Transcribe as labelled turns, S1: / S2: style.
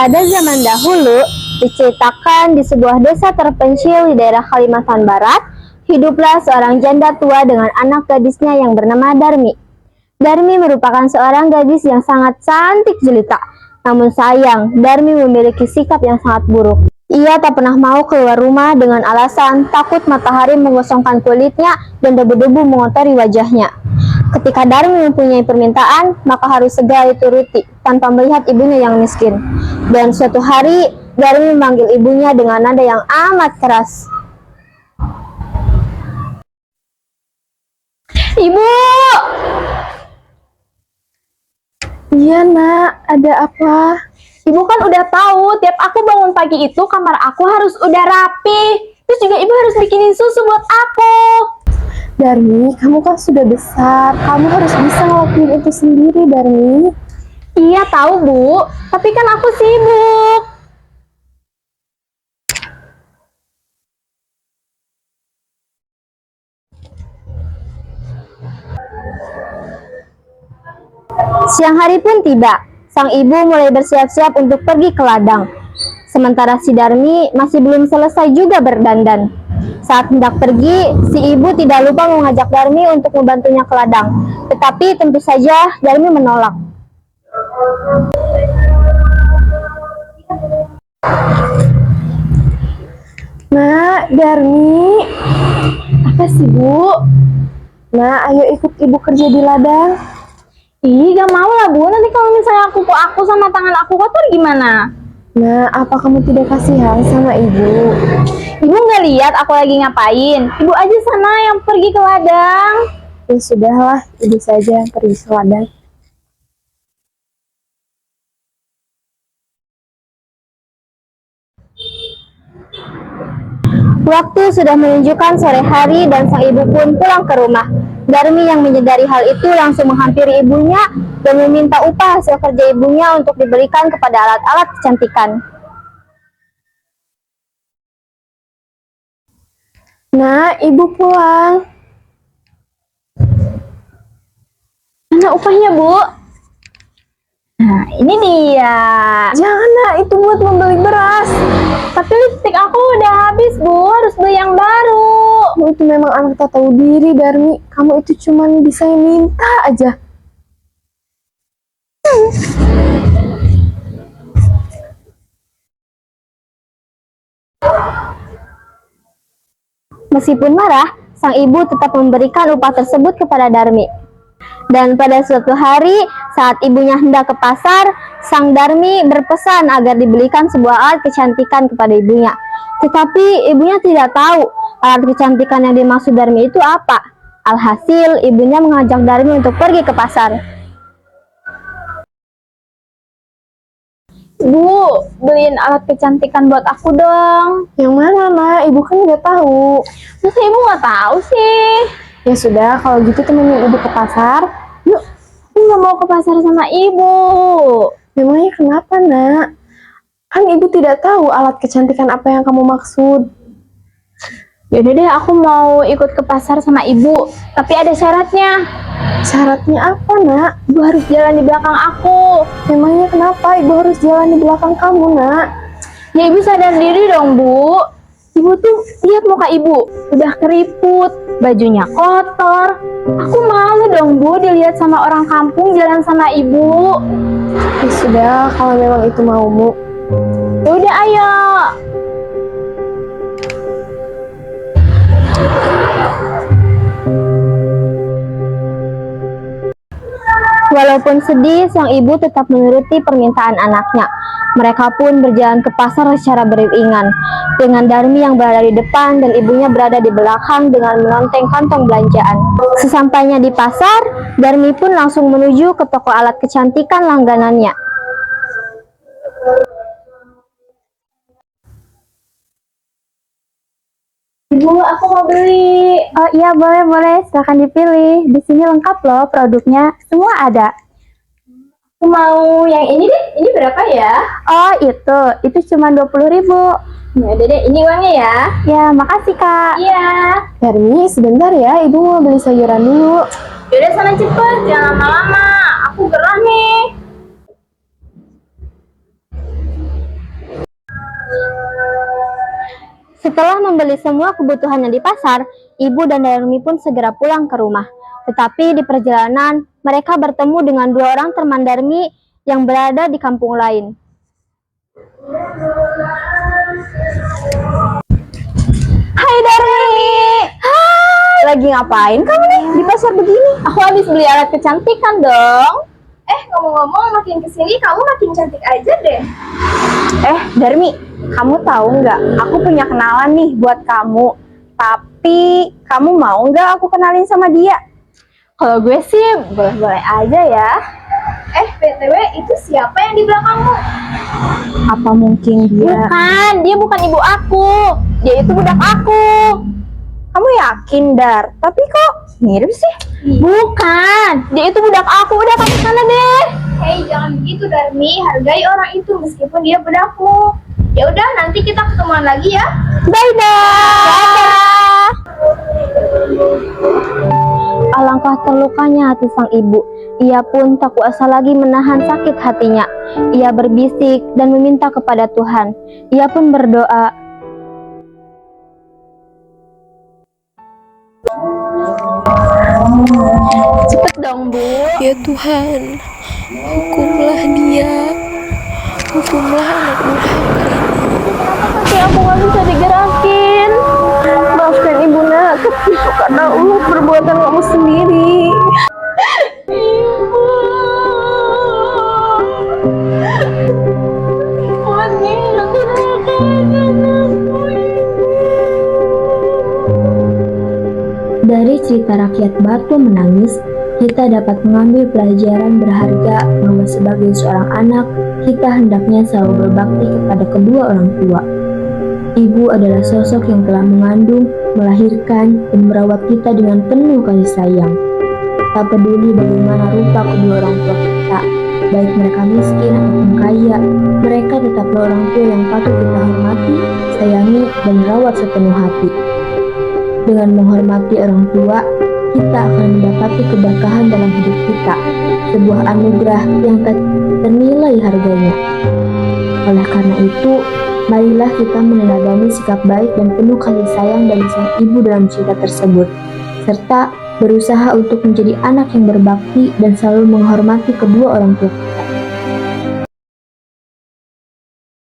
S1: Pada zaman dahulu, diceritakan di sebuah desa terpencil di daerah Kalimantan Barat, hiduplah seorang janda tua dengan anak gadisnya yang bernama Darmi. Darmi merupakan seorang gadis yang sangat cantik jelita. Namun sayang, Darmi memiliki sikap yang sangat buruk. Ia tak pernah mau keluar rumah dengan alasan takut matahari menggosongkan kulitnya dan debu-debu mengotori wajahnya. Ketika Darmi mempunyai permintaan, maka harus segera dituruti tanpa melihat ibunya yang miskin. Dan suatu hari, Darmi memanggil ibunya dengan nada yang amat keras. "Ibu!"
S2: Iya nak, ada apa?
S1: Ibu kan udah tahu, tiap aku bangun pagi itu kamar aku harus udah rapi. Terus juga ibu harus bikinin susu buat aku.
S2: Darmi, kamu kan sudah besar. Kamu harus bisa ngelakuin itu sendiri, Darmi.
S1: Iya tahu Bu, tapi kan aku sibuk. Siang hari pun tiba. Sang ibu mulai bersiap-siap untuk pergi ke ladang. Sementara si Darmi masih belum selesai juga berdandan. Saat hendak pergi, si ibu tidak lupa mengajak Darmi untuk membantunya ke ladang. Tetapi tentu saja Darmi menolak.
S2: Nak, Darmi. Apa sih, Bu? Nah, ayo ikut ibu kerja di ladang.
S1: Ih, gak mau lah Bu, nanti kalau misalnya aku sama tangan aku kotor gimana?
S2: Nah, apa kamu tidak kasihan sama ibu?
S1: Ibu nggak lihat aku lagi ngapain? Ibu aja sana yang pergi ke ladang.
S2: Ya sudahlah, ibu saja yang pergi ke ladang.
S1: Waktu sudah menunjukkan sore hari dan sang ibu pun pulang ke rumah. Darmi yang menyadari hal itu langsung menghampiri ibunya dan meminta upah hasil kerja ibunya untuk diberikan kepada alat-alat kecantikan.
S2: Nah, ibu pulang.
S1: Mana upahnya, Bu? Nah, ini dia.
S2: Jangan nak, itu buat membeli beras.
S1: Tapi lipstik aku udah habis, Bu. Harus beli yang baru.
S2: Kamu itu memang anak tak tahu diri, Darmi. Kamu itu cuman bisa minta aja.
S1: Meskipun marah, sang ibu tetap memberikan upah tersebut kepada Darmi. Dan pada suatu hari, saat ibunya hendak ke pasar, sang Darmi berpesan agar dibelikan sebuah alat kecantikan kepada ibunya. Tetapi ibunya tidak tahu alat kecantikan yang dimaksud Darmi itu apa. Alhasil, ibunya mengajak Darmi untuk pergi ke pasar. Bu, beliin alat kecantikan buat aku dong.
S2: Yang mana nak? Ibu kan udah tahu.
S1: Masa ibu nggak tahu sih?
S2: Ya sudah, kalau gitu temenin ibu ke pasar.
S1: Yuk, aku nggak mau ke pasar sama ibu.
S2: Memangnya kenapa nak? Kan ibu tidak tahu alat kecantikan apa yang kamu maksud.
S1: Yaudah deh, aku mau ikut ke pasar sama ibu. Tapi ada syaratnya.
S2: Syaratnya apa nak?
S1: Ibu harus jalan di belakang aku.
S2: Memangnya kenapa ibu harus jalan di belakang kamu nak?
S1: Ya ibu sadar diri dong Bu. Ibu tuh lihat muka ibu, udah keriput, bajunya kotor. Aku malu dong Bu dilihat sama orang kampung jalan sama ibu.
S2: Ya sudah, kalau memang itu maumu.
S1: Ya udah ayo. Walaupun sedih, sang ibu tetap menuruti permintaan anaknya. Mereka pun berjalan ke pasar secara beriringan, dengan Darmi yang berada di depan dan ibunya berada di belakang dengan melonteng kantong belanjaan. Sesampainya di pasar, Darmi pun langsung menuju ke toko alat kecantikan langganannya. Ibu, aku mau beli. Oh iya, boleh. Silahkan dipilih. Di sini lengkap loh produknya. Semua ada. Aku mau yang ini deh. Ini berapa ya? Oh, itu cuma 20.000. Ya udah deh, ini uangnya ya. Ya, makasih Kak. Iya.
S2: Darmi, sebentar ya, ibu mau beli sayuran dulu.
S1: Yaudah sana cepet, jangan lama-lama. Aku gerah nih. Setelah membeli semua kebutuhannya di pasar, Ibu dan Darmi pun segera pulang ke rumah. Tetapi di perjalanan, mereka bertemu dengan dua orang teman Darmi yang berada di kampung lain.
S2: Hai Darmi. Hai. Lagi ngapain kamu nih di pasar begini?
S1: Aku habis beli alat kecantikan dong.
S2: Ngomong-ngomong, makin kesini kamu makin cantik aja deh. Darmi, kamu tahu nggak? Aku punya kenalan nih buat kamu. Tapi kamu mau nggak aku kenalin sama dia?
S1: Kalau gue sih boleh-boleh aja ya.
S2: BTW, itu siapa yang di belakangmu? Apa mungkin dia?
S1: Dia bukan ibu aku. Dia itu budak aku.
S2: Kamu yakin, Dar? Tapi kok mirip sih?
S1: Bukan, dia itu budak aku. Udah kamu sana deh.
S2: Hei, jangan begitu Darmi. Hargai orang itu meskipun dia budakmu. Ya udah, nanti kita ketemuan lagi ya.
S1: Dadah. Alangkah terlukanya hati sang ibu. Ia pun tak kuasa lagi menahan sakit hatinya. Ia berbisik dan meminta kepada Tuhan. Ia pun berdoa, "Cepet dong, Bu.
S3: Ya Tuhan, hukumlah dia, hukumlah anak durhaka ini.
S1: Kaki aku gak bisa digerakin.
S2: Maafkan ibu nak, itu karena perbuatan kamu sendiri.
S1: Dari cerita rakyat Batu Menangis, kita dapat mengambil pelajaran berharga bahwa sebagai seorang anak, kita hendaknya selalu berbakti kepada kedua orang tua. Ibu adalah sosok yang telah mengandung, melahirkan, dan merawat kita dengan penuh kasih sayang. Tak peduli bagaimana rupa kedua orang tua kita, baik mereka miskin ataupun kaya, mereka tetaplah orang tua yang patut kita hormati, sayangi, dan rawat sepenuh hati. Dengan menghormati orang tua, kita akan mendapati keberkahan dalam hidup kita, sebuah anugerah yang tak ternilai harganya. Oleh karena itu, marilah kita meneladani sikap baik dan penuh kasih sayang dari sang ibu dalam cerita tersebut, serta berusaha untuk menjadi anak yang berbakti dan selalu menghormati kedua orang tua kita.